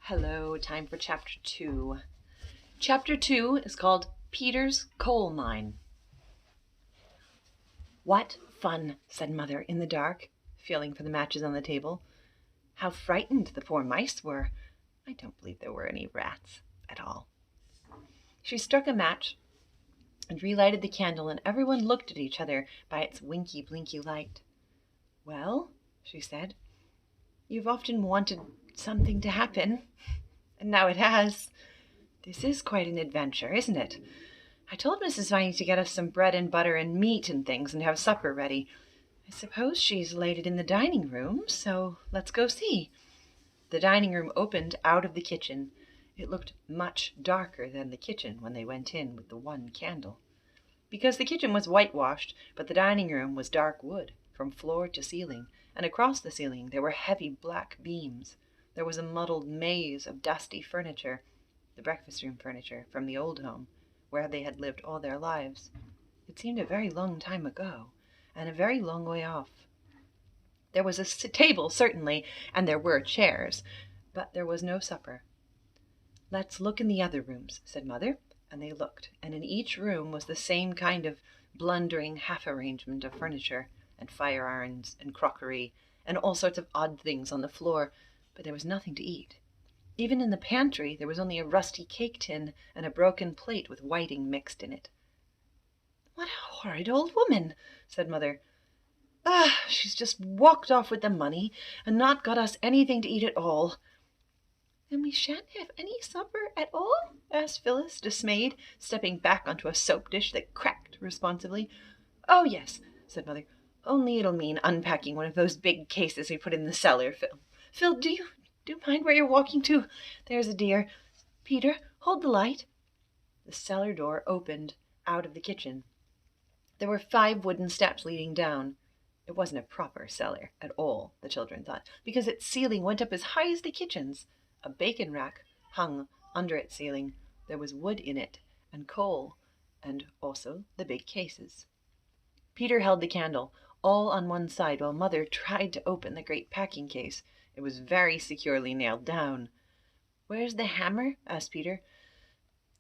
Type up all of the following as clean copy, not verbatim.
Hello, time for Chapter 2. Chapter 2 is called Peter's Coal Mine. "What fun," said Mother in the dark, feeling for the matches on the table. How frightened the poor mice were. I don't believe there were any rats at all. She struck a match and relighted the candle, and everyone looked at each other by its winky, blinky light. "Well," she said, "you've often wanted something to happen, and now it has. This is quite an adventure, isn't it? I told Mrs. Viney to get us some bread and butter and meat and things and have supper ready. I suppose she's laid it in the dining room, so let's go see." The dining room opened out of the kitchen. It looked much darker than the kitchen when they went in with the one candle, because the kitchen was whitewashed, but the dining room was dark wood from floor to ceiling, and across the ceiling there were heavy black beams. There was a muddled maze of dusty furniture, the breakfast room furniture from the old home, where they had lived all their lives. It seemed a very long time ago, and a very long way off. There was a table, certainly, and there were chairs, but there was no supper. "Let's look in the other rooms," said Mother, and they looked, and in each room was the same kind of blundering half-arrangement of furniture, and fire irons, and crockery, and all sorts of odd things on the floor, but there was nothing to eat. Even in the pantry there was only a rusty cake tin and a broken plate with whiting mixed in it. "What a horrid old woman," said Mother. She's just walked off with the money and not got us anything to eat at all." "Then we shan't have any supper at all?" asked Phyllis, dismayed, stepping back onto a soap dish that cracked responsively. "Oh, yes," said Mother, "only it'll mean unpacking one of those big cases we put in the cellar. Phil, do you mind where you're walking to? There's a dear. Peter, hold the light." The cellar door opened out of the kitchen. There were 5 wooden steps leading down. It wasn't a proper cellar at all, the children thought, because its ceiling went up as high as the kitchen's. A bacon rack hung under its ceiling. There was wood in it, and coal, and also the big cases. Peter held the candle all on one side while Mother tried to open the great packing case. It was very securely nailed down. "Where's the hammer?" asked Peter.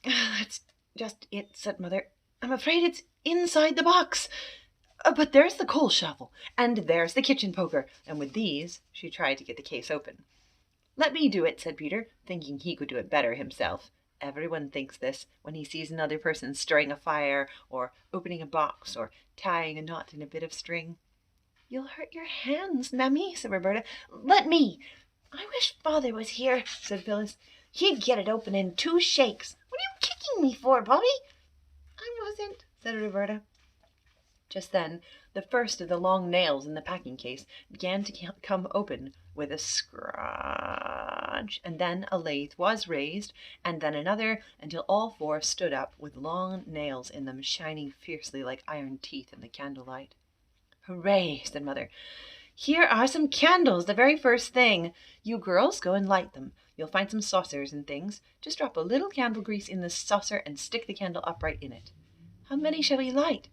"That's just it," said Mother. "I'm afraid it's inside the box. But there's the coal shovel, and there's the kitchen poker," and with these she tried to get the case open. "Let me do it," said Peter, thinking he could do it better himself. Everyone thinks this when he sees another person stirring a fire, or opening a box, or tying a knot in a bit of string. "You'll hurt your hands, Mammy," said Roberta. "Let me." "I wish Father was here," said Phyllis. "He'd get it open in 2 shakes. What are you kicking me for, Bobby?" "I wasn't," said Roberta. Just then the first of the long nails in the packing case began to come open with a scrunch, and then a lathe was raised, and then another, until all 4 stood up with long nails in them, shining fiercely like iron teeth in the candlelight. "Hooray!" said Mother. "Here are some candles, the very first thing. You girls go and light them. You'll find some saucers and things. Just drop a little candle grease in the saucer and stick the candle upright in it." "How many shall we light?"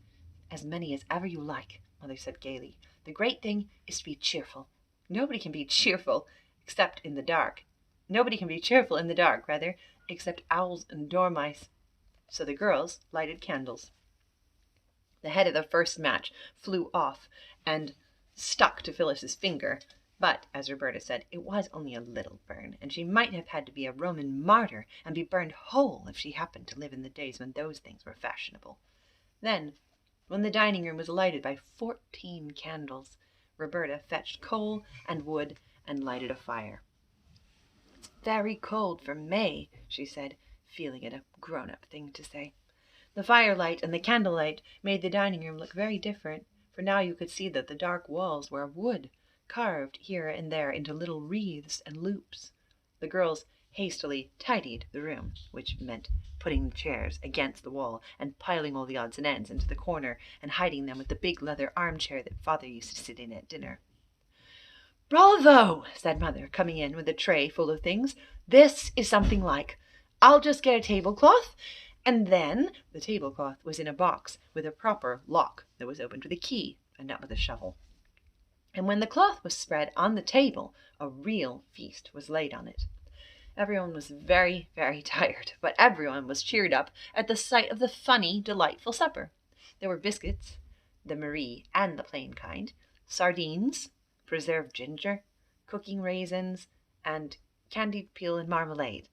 "As many as ever you like," Mother said gaily. "The great thing is to be cheerful. Nobody can be cheerful in the dark, except owls and dormice." So the girls lighted candles. The head of the first match flew off and stuck to Phyllis's finger, but, as Roberta said, it was only a little burn, and she might have had to be a Roman martyr and be burned whole if she happened to live in the days when those things were fashionable. Then, when the dining room was lighted by 14 candles, Roberta fetched coal and wood and lighted a fire. "It's very cold for May," she said, feeling it a grown-up thing to say. The firelight and the candlelight made the dining room look very different, for now you could see that the dark walls were of wood, carved here and there into little wreaths and loops. The girls hastily tidied the room, which meant putting the chairs against the wall and piling all the odds and ends into the corner and hiding them with the big leather armchair that Father used to sit in at dinner. "Bravo!" said Mother, coming in with a tray full of things. "This is something like. I'll just get a tablecloth." And then the tablecloth was in a box with a proper lock that was opened with a key and not with a shovel. And when the cloth was spread on the table, a real feast was laid on it. Everyone was very, very tired, but everyone was cheered up at the sight of the funny, delightful supper. There were biscuits, the Marie and the plain kind, sardines, preserved ginger, cooking raisins, and candied peel and marmalade.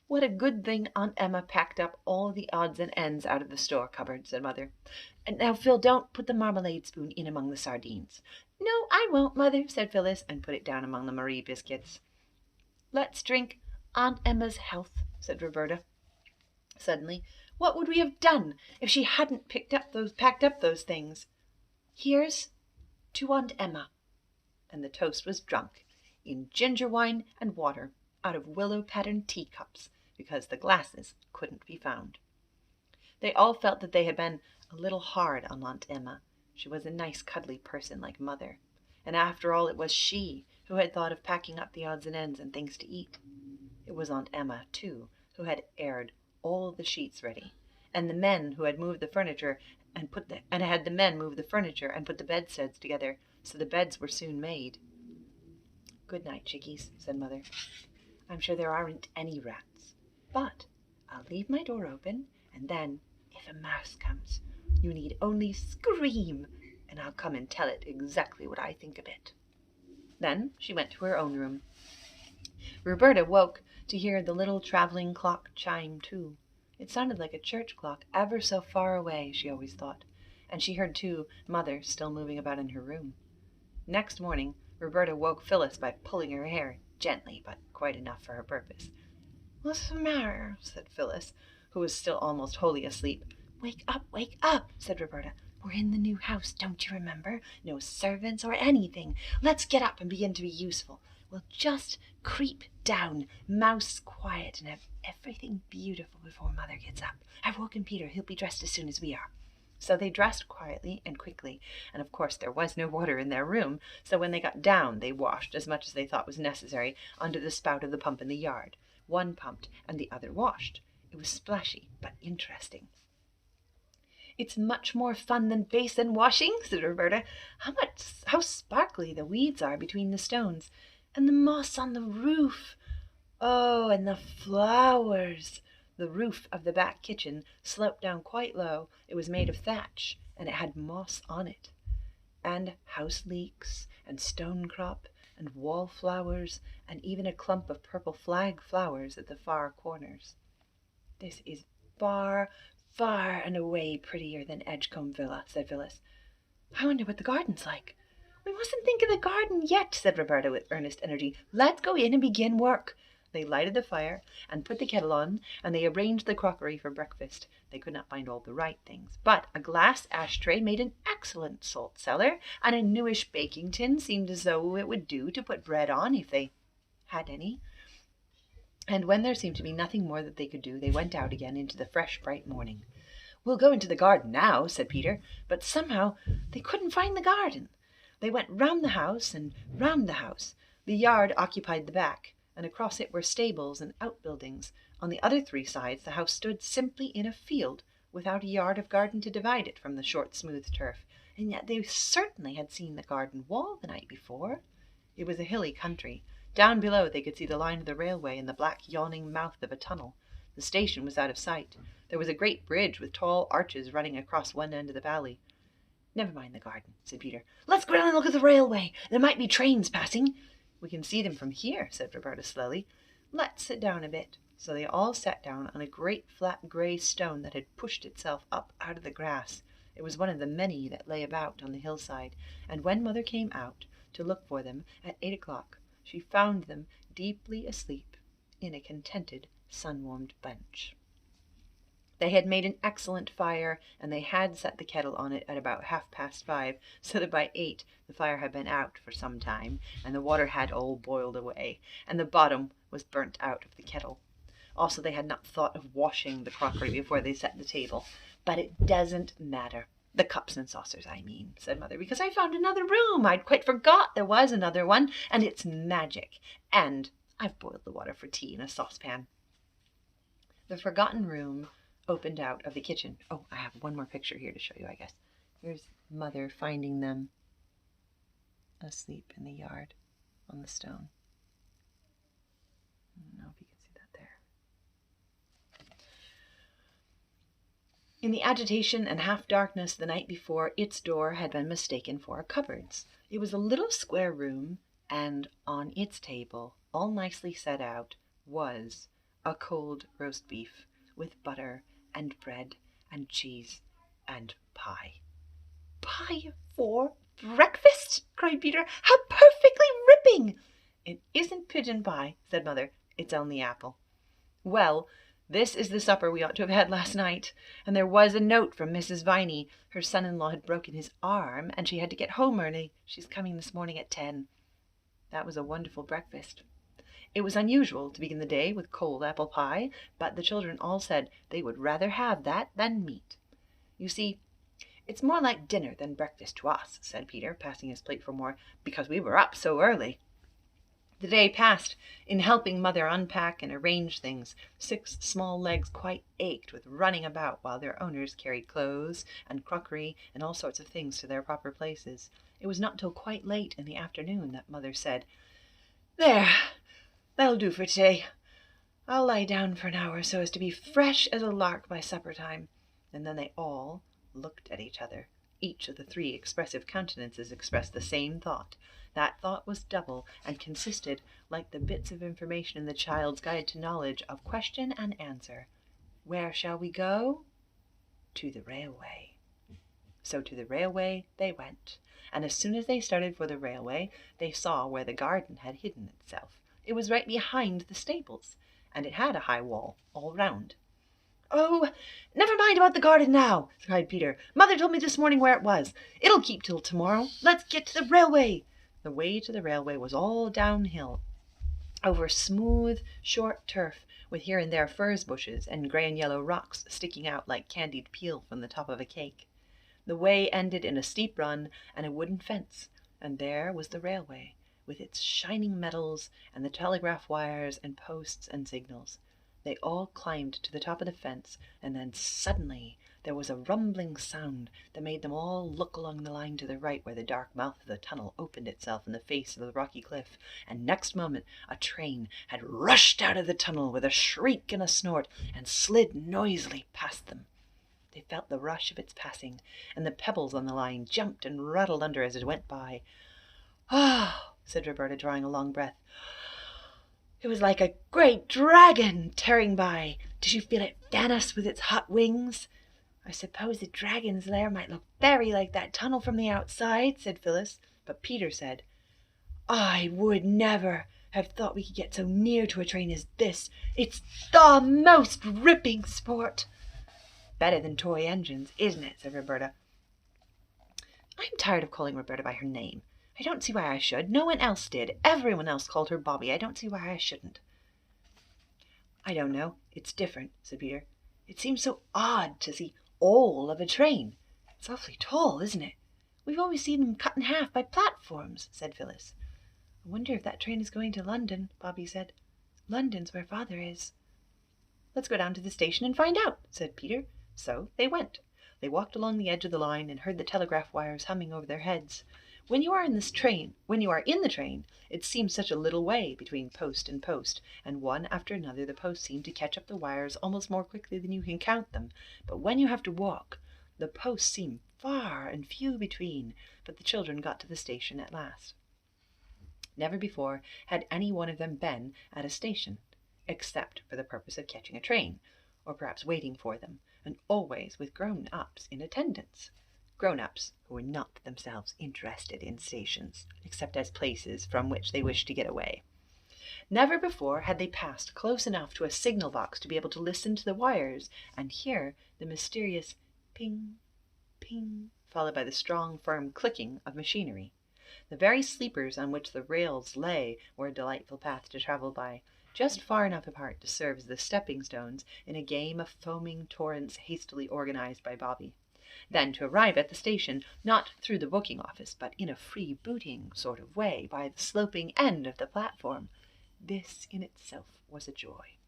What a good thing Aunt Emma packed up all the odds and ends out of the store cupboard, said Mother. And now, Phil, don't put the marmalade spoon in among the sardines. No, I won't, Mother, said Phyllis, and put it down among the Marie biscuits. Let's drink Aunt Emma's health, said Roberta. Suddenly, what would we have done if she hadn't packed up those things? Here's to Aunt Emma. And the toast was drunk in ginger wine and water out of willow-patterned teacups, because the glasses couldn't be found. They all felt that they had been a little hard on Aunt Emma. She was a nice, cuddly person like Mother, and after all it was she who had thought of packing up the odds and ends and things to eat. It was Aunt Emma, too, who had aired all the sheets ready, and the men who had moved the furniture and had the men move the furniture and put the bedsteads together, so the beds were soon made. Good night, chickies, said Mother. I'm sure there aren't any rats, but I'll leave my door open, and then, if a mouse comes, you need only scream, and I'll come and tell it exactly what I think of it. Then she went to her own room. Roberta woke to hear the little traveling clock chime too. It sounded like a church clock ever so far away, she always thought, and she heard, too, Mother still moving about in her room. Next morning, Roberta woke Phyllis by pulling her hair, gently, but quite enough for her purpose. What's the matter? Said Phyllis, who was still almost wholly asleep. Wake up, said Roberta. We're in the new house, don't you remember? No servants or anything. Let's get up and begin to be useful. We'll just creep down, mouse quiet, and have everything beautiful before Mother gets up. I've woken Peter. He'll be dressed as soon as we are. So they dressed quietly and quickly, and of course there was no water in their room, so when they got down they washed as much as they thought was necessary under the spout of the pump in the yard. One pumped and the other washed. It was splashy, but interesting. It's much more fun than basin washing, said Roberta. How sparkly the weeds are between the stones, and the moss on the roof. Oh, and the flowers. The roof of the back kitchen sloped down quite low. It was made of thatch, and it had moss on it, and house leeks, and stonecrop, and wallflowers, and even a clump of purple flag flowers at the far corners. This is far, far and away prettier than Edgecombe Villa, said Phyllis. I wonder what the garden's like. We mustn't think of the garden yet, said Roberta with earnest energy. Let's go in and begin work. They lighted the fire and put the kettle on, and they arranged the crockery for breakfast. They could not find all the right things, but a glass ashtray made an excellent salt cellar, and a newish baking tin seemed as though it would do to put bread on if they had any. And when there seemed to be nothing more that they could do, they went out again into the fresh, bright morning. We'll go into the garden now, said Peter, but somehow they couldn't find the garden. They went round the house and round the house. The yard occupied the back, and across it were stables and outbuildings. On the other three sides the house stood simply in a field, without a yard of garden to divide it from the short, smooth turf, and yet they certainly had seen the garden wall the night before. It was a hilly country. Down below they could see the line of the railway and the black yawning mouth of a tunnel. The station was out of sight. There was a great bridge with tall arches running across one end of the valley. Never mind the garden, said Peter. Let's go down and look at the railway. There might be trains passing. We can see them from here, said Roberta slowly. Let's sit down a bit. So they all sat down on a great flat grey stone that had pushed itself up out of the grass. It was one of the many that lay about on the hillside, and when Mother came out to look for them at 8 o'clock, she found them deeply asleep in a contented, sun-warmed bunch. They had made an excellent fire, and they had set the kettle on it at about 5:30, so that by 8 the fire had been out for some time, and the water had all boiled away, and the bottom was burnt out of the kettle. Also, they had not thought of washing the crockery before they set the table. But it doesn't matter. The cups and saucers, I mean, said Mother, because I found another room. I'd quite forgot there was another one, and it's magic. And I've boiled the water for tea in a saucepan. The forgotten room opened out of the kitchen. Oh, I have one more picture here to show you, I guess. Here's Mother finding them asleep in the yard on the stone. No In the agitation and half-darkness the night before, its door had been mistaken for a cupboard's. It was a little square room, and on its table, all nicely set out, was a cold roast beef with butter and bread and cheese and pie. "Pie for breakfast?" cried Peter. "How perfectly ripping!" "It isn't pigeon pie," said Mother. "It's only apple." "Well, this is the supper we ought to have had last night. And there was a note from Mrs. Viney. Her son-in-law had broken his arm, and she had to get home early. She's coming this morning at 10. That was a wonderful breakfast. It was unusual to begin the day with cold apple pie, but the children all said they would rather have that than meat. "You see, it's more like dinner than breakfast to us," said Peter, passing his plate for more, "because we were up so early." The day passed in helping Mother unpack and arrange things. 6 small legs quite ached with running about while their owners carried clothes and crockery and all sorts of things to their proper places. It was not till quite late in the afternoon that Mother said, "There, that'll do for today. I'll lie down for an hour so as to be fresh as a lark by supper time." And then they all looked at each other. Each of the 3 expressive countenances expressed the same thought. That thought was double, and consisted, like the bits of information in the Child's Guide to Knowledge, of question and answer. "Where shall we go?" "To the railway." So to the railway they went, and as soon as they started for the railway, they saw where the garden had hidden itself. It was right behind the stables, and it had a high wall all round. "Oh, never mind about the garden now," cried Peter. "Mother told me this morning where it was. It'll keep till tomorrow. Let's get to the railway." The way to the railway was all downhill, over smooth, short turf, with here and there furze bushes and grey and yellow rocks sticking out like candied peel from the top of a cake. The way ended in a steep run and a wooden fence, and there was the railway, with its shining metals and the telegraph wires and posts and signals. They all climbed to the top of the fence, and then suddenly there was a rumbling sound that made them all look along the line to the right, where the dark mouth of the tunnel opened itself in the face of the rocky cliff, and next moment a train had rushed out of the tunnel with a shriek and a snort and slid noisily past them. They felt the rush of its passing, and the pebbles on the line jumped and rattled under as it went by. "Ah," said Roberta, drawing a long breath. "It was like a great dragon tearing by. Did you feel it fan us with its hot wings?" "I suppose the dragon's lair might look very like that tunnel from the outside," said Phyllis. But Peter said, "I would never have thought we could get so near to a train as this. It's the most ripping sport." "Better than toy engines, isn't it?" said Roberta. I'm tired of calling Roberta by her name. I don't see why I should. No one else did. Everyone else called her Bobby. I don't see why I shouldn't. "I don't know. It's different," said Peter. "It seems so odd to see all of a train. It's awfully tall, isn't it?" "We've always seen them cut in half by platforms," said Phyllis. "I wonder if that train is going to London," Bobby said. "London's where Father is." "Let's go down to the station and find out," said Peter. So they went. They walked along the edge of the line and heard the telegraph wires humming over their heads. When you are in the train, it seems such a little way between post and post, and one after another the posts seem to catch up the wires almost more quickly than you can count them. But when you have to walk, the posts seem far and few between. But the children got to the station at last. Never before had any one of them been at a station, except for the purpose of catching a train, or perhaps waiting for them, and always with grown-ups in attendance. Grown-ups who were not themselves interested in stations, except as places from which they wished to get away. Never before had they passed close enough to a signal box to be able to listen to the wires and hear the mysterious ping, ping, followed by the strong, firm clicking of machinery. The very sleepers on which the rails lay were a delightful path to travel by, just far enough apart to serve as the stepping stones in a game of foaming torrents hastily organized by Bobby. Then to arrive at the station, not through the booking office, but in a free-booting sort of way by the sloping end of the platform. This in itself was a joy.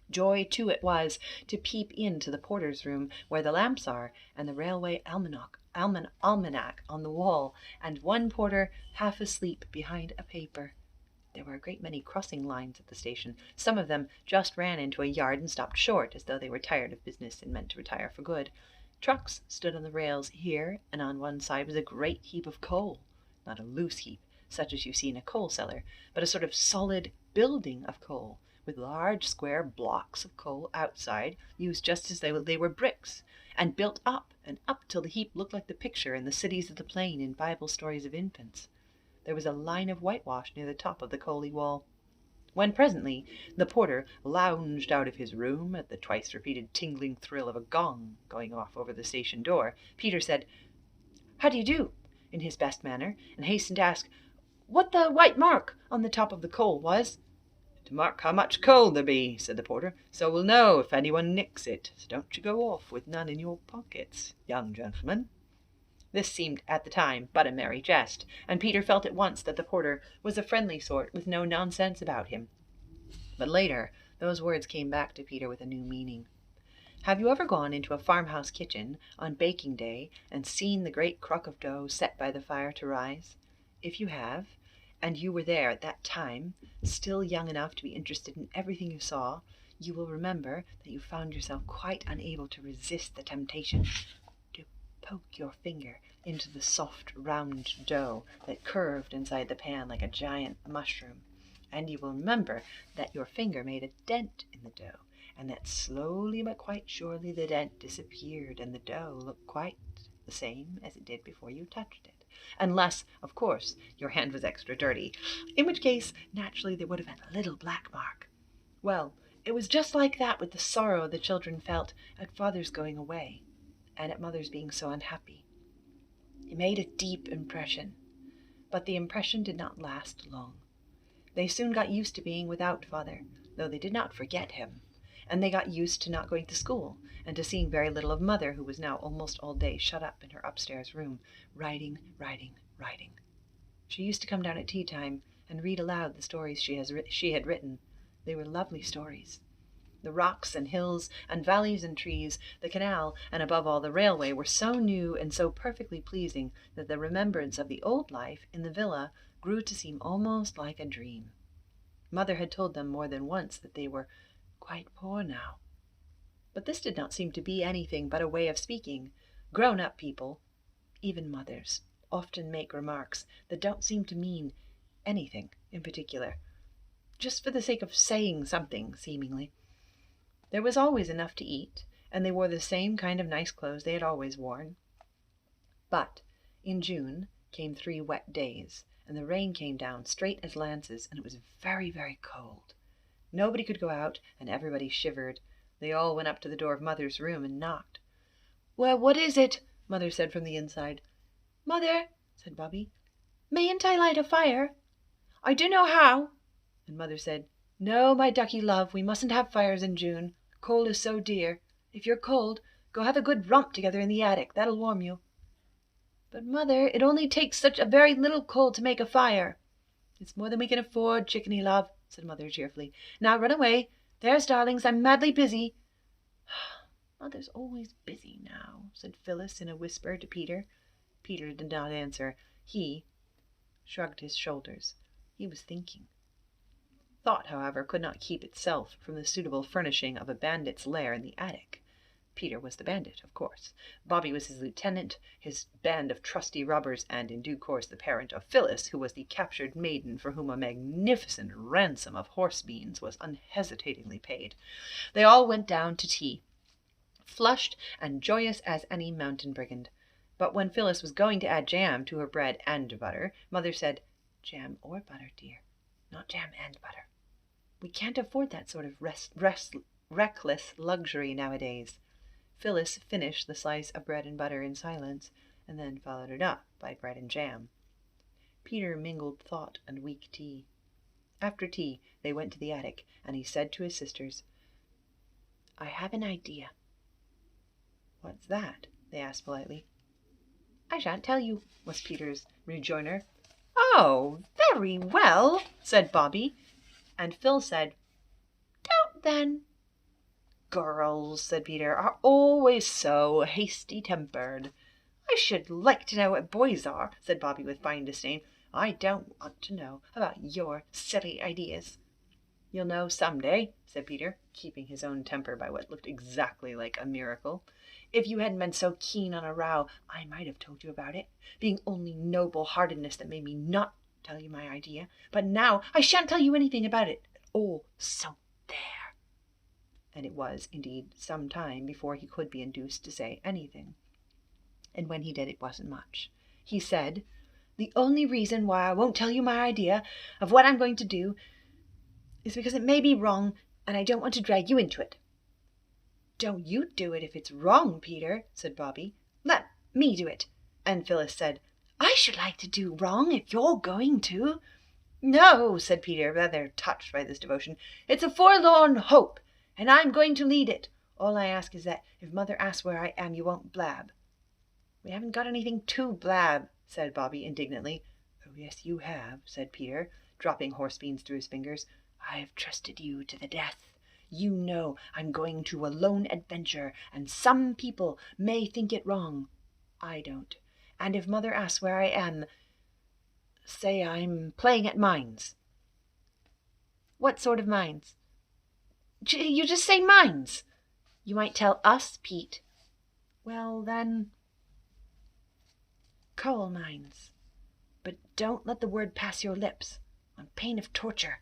Joy, too, it was to peep into the porter's room, where the lamps are, and the railway almanac on the wall, and one porter half asleep behind a paper. There were a great many crossing lines at the station. Some of them just ran into a yard and stopped short, as though they were tired of business and meant to retire for good. Trucks stood on the rails here, and on one side was a great heap of coal, not a loose heap, such as you see in a coal cellar, but a sort of solid building of coal, with large square blocks of coal outside, used just as they were bricks, and built up and up till the heap looked like the picture in the cities of the plain in Bible stories of infants. There was a line of whitewash near the top of the coaly wall. When presently the porter lounged out of his room at the twice-repeated tingling thrill of a gong going off over the station door, Peter said, "How do you do?" in his best manner, and hastened to ask what the white mark on the top of the coal was. "To mark how much coal there be," said the porter, "so we'll know if anyone nicks it. So don't you go off with none in your pockets, young gentleman." This seemed at the time but a merry jest, and Peter felt at once that the porter was a friendly sort with no nonsense about him. But later those words came back to Peter with a new meaning. Have you ever gone into a farmhouse kitchen on baking day and seen the great crock of dough set by the fire to rise? If you have, and you were there at that time, still young enough to be interested in everything you saw, you will remember that you found yourself quite unable to resist the temptation to poke your finger into the soft round dough that curved inside the pan like a giant mushroom. And you will remember that your finger made a dent in the dough, and that slowly but quite surely the dent disappeared and the dough looked quite the same as it did before you touched it. Unless, of course, your hand was extra dirty, in which case, naturally, there would have been a little black mark. Well, it was just like that with the sorrow the children felt at Father's going away, and at Mother's being so unhappy. It made a deep impression, but the impression did not last long. They soon got used to being without Father, though they did not forget him, and they got used to not going to school, and to seeing very little of Mother, who was now almost all day shut up in her upstairs room, writing. She used to come down at tea time and read aloud the stories she had written. They were lovely stories. The rocks and hills and valleys and trees, the canal, and above all the railway, were so new and so perfectly pleasing that the remembrance of the old life in the villa grew to seem almost like a dream. Mother had told them more than once that they were quite poor now. But this did not seem to be anything but a way of speaking. Grown-up people, even mothers, often make remarks that don't seem to mean anything in particular, just for the sake of saying something, seemingly. There was always enough to eat, and they wore the same kind of nice clothes they had always worn. But in June came 3 wet days, and the rain came down straight as lances, and it was very, very cold. Nobody could go out, and everybody shivered. They all went up to the door of Mother's room and knocked. "Well, what is it?" Mother said from the inside. "Mother," said Bobby, "mayn't I light a fire?" "I dunno how." And Mother said, "No, my ducky love, we mustn't have fires in June. Coal is so dear. If you're cold, go have a good romp together in the attic. That'll warm you." "But, Mother, it only takes such a very little coal to make a fire." "It's more than we can afford, chickeny love," said Mother cheerfully. "Now run away. There's darlings, I'm madly busy." "Mother's always busy now," said Phyllis in a whisper to Peter. Peter did not answer. He shrugged his shoulders. He was thinking. Thought, however, could not keep itself from the suitable furnishing of a bandit's lair in the attic. Peter was the bandit, of course. Bobby was his lieutenant, his band of trusty robbers, and in due course the parent of Phyllis, who was the captured maiden for whom a magnificent ransom of horse beans was unhesitatingly paid. They all went down to tea, flushed and joyous as any mountain brigand. But when Phyllis was going to add jam to her bread and butter, Mother said, "Jam or butter, dear, not jam and butter. We can't afford that sort of reckless luxury nowadays." Phyllis finished the slice of bread and butter in silence, and then followed it up by bread and jam. Peter mingled thought and weak tea. After tea they went to the attic, and he said to his sisters, "I have an idea." "What's that?" they asked politely. "I shan't tell you," was Peter's rejoinder. "Oh, very well," said Bobby, and Phil said, "Don't then." "Girls," said Peter, "are always so hasty-tempered." "I should like to know what boys are," said Bobby with fine disdain. I don't want to know about your silly ideas." "You'll know some day," said Peter, keeping his own temper by what looked exactly like a miracle. "If you hadn't been so keen on a row, I might have told you about it, being only noble-heartedness that made me not tell you my idea. But now I shan't tell you anything about it at all, so there." And it was, indeed, some time before he could be induced to say anything. And when he did, it wasn't much. He said, "The only reason why I won't tell you my idea of what I'm going to do is because it may be wrong, and I don't want to drag you into it." "Don't you do it if it's wrong, Peter," said Bobby. "Let me do it." And Phyllis said, "I should like to do wrong if you're going to." "No," said Peter, rather touched by this devotion. "It's a forlorn hope, and I'm going to lead it. All I ask is that if Mother asks where I am, you won't blab." "We haven't got anything to blab," said Bobby indignantly. "Oh, yes, you have," said Peter, dropping horse beans through his fingers. "I've trusted you to the death. You know I'm going to a lone adventure, and some people may think it wrong. I don't. And if Mother asks where I am, say I'm playing at mines." "What sort of mines?" "You just say mines." "You might tell us, Pete." "Well, then, coal mines. But don't let the word pass your lips, on pain of torture."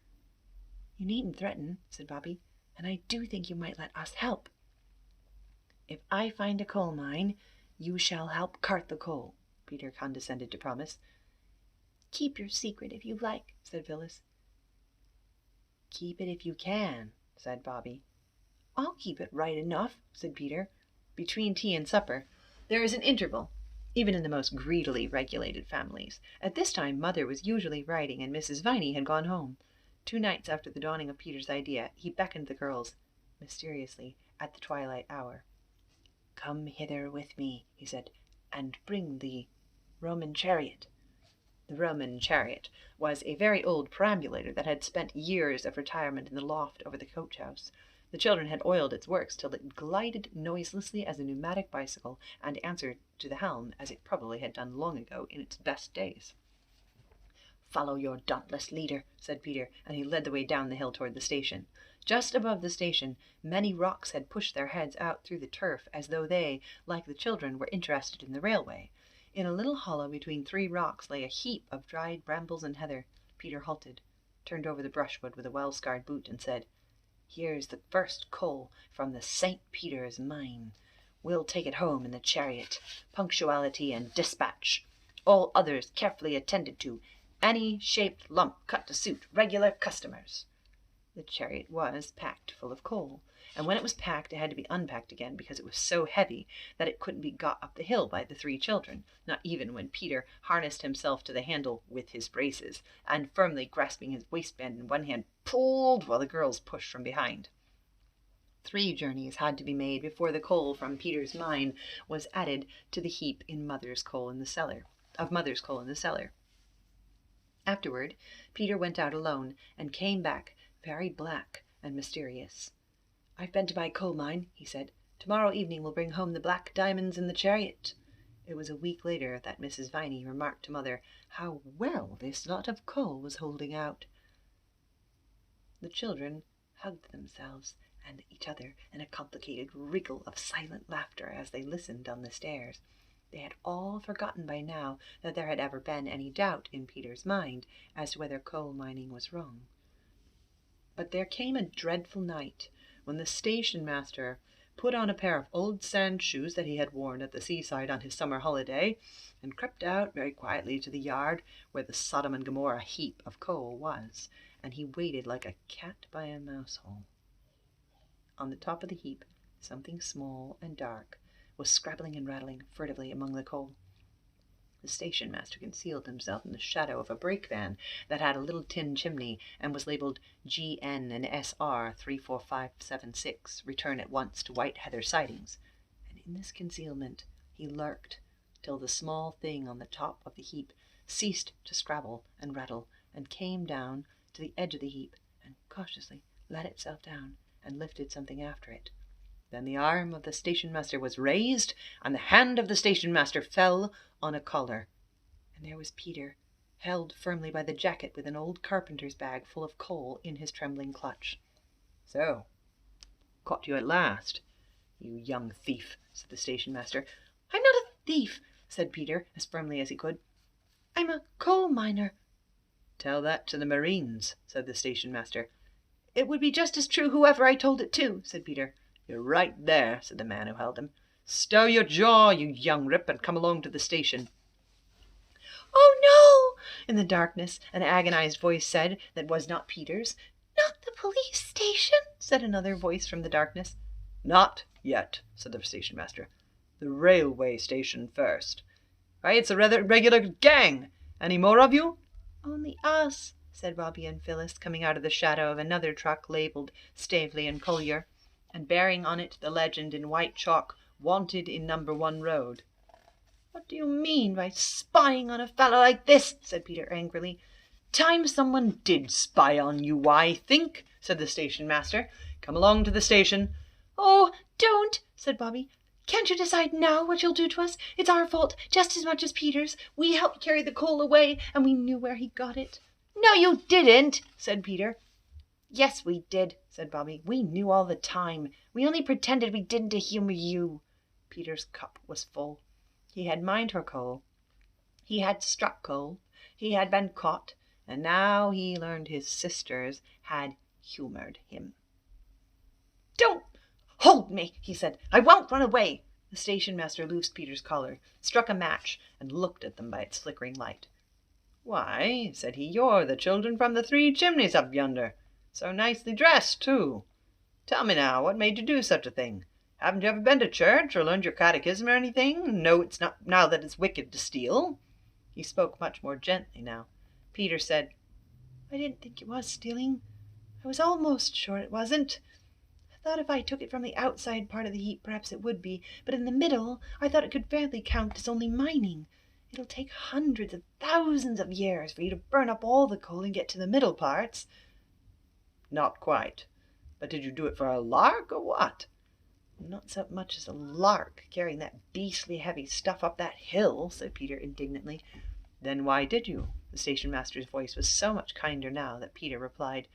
"You needn't threaten," said Bobby, "and I do think you might let us help." "If I find a coal mine, you shall help cart the coal," Peter condescended to promise. "Keep your secret if you like," said Phyllis. "Keep it if you can," said Bobby. "I'll keep it right enough," said Peter. Between tea and supper there is an interval, even in the most greedily regulated families. At this time Mother was usually writing, and Mrs. Viney had gone home. 2 nights after the dawning of Peter's idea, he beckoned the girls, mysteriously, at the twilight hour. "Come hither with me," he said, "and bring the Roman chariot." The Roman chariot was a very old perambulator that had spent years of retirement in the loft over the coach-house. The children had oiled its works till it glided noiselessly as a pneumatic bicycle, and answered to the helm as it probably had done long ago in its best days. "Follow your dauntless leader," said Peter, and he led the way down the hill toward the station. Just above the station, many rocks had pushed their heads out through the turf as though they, like the children, were interested in the railway. In a little hollow between 3 rocks lay a heap of dried brambles and heather. Peter halted, turned over the brushwood with a well-scarred boot, and said, "Here's the first coal from the St. Peter's mine. We'll take it home in the chariot. Punctuality and dispatch. All others carefully attended to. Any shaped lump cut to suit regular customers." The chariot was packed full of coal, and when it was packed it had to be unpacked again because it was so heavy that it couldn't be got up the hill by the 3 children, not even when Peter harnessed himself to the handle with his braces, and firmly grasping his waistband in one hand, pulled while the girls pushed from behind. 3 journeys had to be made before the coal from Peter's mine was added to the heap of Mother's coal in the cellar. Afterward, Peter went out alone and came back very black and mysterious. "I've been to my coal mine," he said. "Tomorrow evening we'll bring home the black diamonds in the chariot." It was a week later that Mrs. Viney remarked to Mother how well this lot of coal was holding out. The children hugged themselves and each other in a complicated wriggle of silent laughter as they listened on the stairs. They had all forgotten by now that there had ever been any doubt in Peter's mind as to whether coal mining was wrong. But there came a dreadful night when the station master put on a pair of old sand shoes that he had worn at the seaside on his summer holiday, and crept out very quietly to the yard where the Sodom and Gomorrah heap of coal was, and he waited like a cat by a mouse-hole. On the top of the heap, something small and dark was scrabbling and rattling furtively among the coal. The station master concealed himself in the shadow of a brake van that had a little tin chimney and was labelled GN and SR 34576, return at once to White Heather sidings, and in this concealment he lurked till the small thing on the top of the heap ceased to scrabble and rattle and came down to the edge of the heap and cautiously let itself down and lifted something after it. Then the arm of the station master was raised, and the hand of the station master fell on a collar, and there was Peter, held firmly by the jacket with an old carpenter's bag full of coal in his trembling clutch. "So, caught you at last, you young thief," said the station master. "I'm not a thief," said Peter, as firmly as he could. "I'm a coal miner." "Tell that to the Marines," said the station master. "It would be just as true whoever I told it to," said Peter. "You're right there," said the man who held him. "Stow your jaw, you young rip, and come along to the station." "Oh, no!" in the darkness an agonized voice said that was not Peter's. "Not the police station," said another voice from the darkness. "Not yet," said the station master. "The railway station first. Why, it's a regular gang. Any more of you?" "Only us," said Robbie and Phyllis, coming out of the shadow of another truck labelled Staveley and Collier, and bearing on it the legend in white chalk, "Wanted in number 1 road." "What do you mean by spying on a fellow like this?" said Peter angrily. "Time someone did spy on you, I think," said the station master. "Come along to the station." "Oh, don't," said Bobby. "Can't you decide now what you'll do to us? It's our fault just as much as Peter's. We helped carry the coal away, and we knew where he got it." "No, you didn't," said Peter. "Yes, we did," said Bobby. "We knew all the time. We only pretended we didn't to humor you." Peter's cup was full. He had mined her coal. He had struck coal. He had been caught. And now he learned his sisters had humored him. "Don't hold me," he said. "I won't run away." The station master loosed Peter's collar, struck a match, and looked at them by its flickering light. "Why," said he, "you're the children from the 3 Chimneys up yonder. So nicely dressed, too. Tell me now, what made you do such a thing? Haven't you ever been to church or learned your catechism or anything? No, it's not now that it's wicked to steal." He spoke much more gently now. Peter said, "I didn't think it was stealing. I was almost sure it wasn't. I thought if I took it from the outside part of the heap, perhaps it would be. But in the middle, I thought it could fairly count as only mining. It'll take hundreds of thousands of years for you to burn up all the coal and get to the middle parts." "Not quite. But did you do it for a lark or what?" "Not so much as a lark, carrying that beastly heavy stuff up that hill," said Peter indignantly. "Then why did you?" The station master's voice was so much kinder now that Peter replied,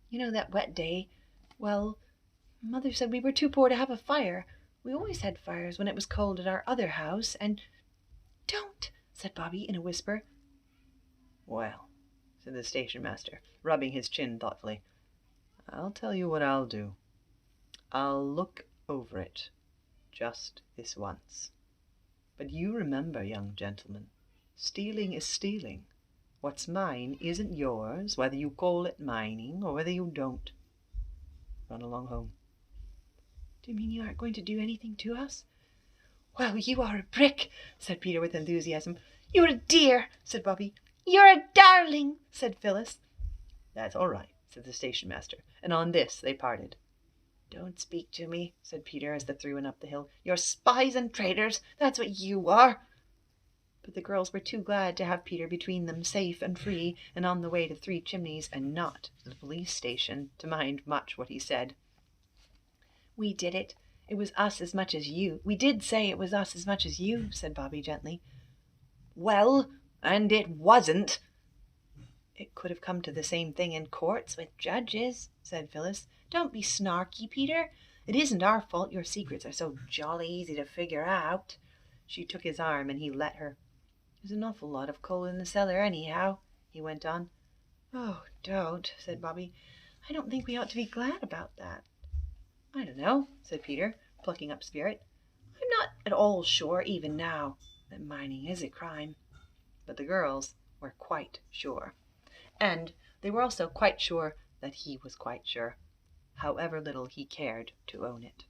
"You know that wet day? Well, Mother said we were too poor to have a fire. We always had fires when it was cold at our other house, and—" "Don't," said Bobby in a whisper. "Well," said the station master, rubbing his chin thoughtfully, "I'll tell you what I'll do. I'll look over it, just this once. But you remember, young gentleman, stealing is stealing. What's mine isn't yours, whether you call it mining or whether you don't. Run along home." "Do you mean you aren't going to do anything to us?" "Well, you are a brick," said Peter with enthusiasm. "You're a dear," said Bobby. "You're a darling," said Phyllis. "That's all right," said the station master, and on this they parted. "Don't speak to me," said Peter as the 3 went up the hill. "You're spies and traitors, that's what you are." But the girls were too glad to have Peter between them, safe and free, and on the way to 3 Chimneys and not to the police station, to mind much what he said. "We did it. It was us as much as you. We did say it was us as much as you," said Bobby gently. "Well, and it wasn't." "It could have come to the same thing in courts with judges," said Phyllis. "Don't be snarky, Peter. It isn't our fault your secrets are so jolly easy to figure out." She took his arm and he let her. "There's an awful lot of coal in the cellar anyhow," he went on. "Oh, don't," said Bobby. "I don't think we ought to be glad about that." "I don't know," said Peter, plucking up spirit. "I'm not at all sure, even now, that mining is a crime." But the girls were quite sure. And they were also quite sure that he was quite sure, however little he cared to own it.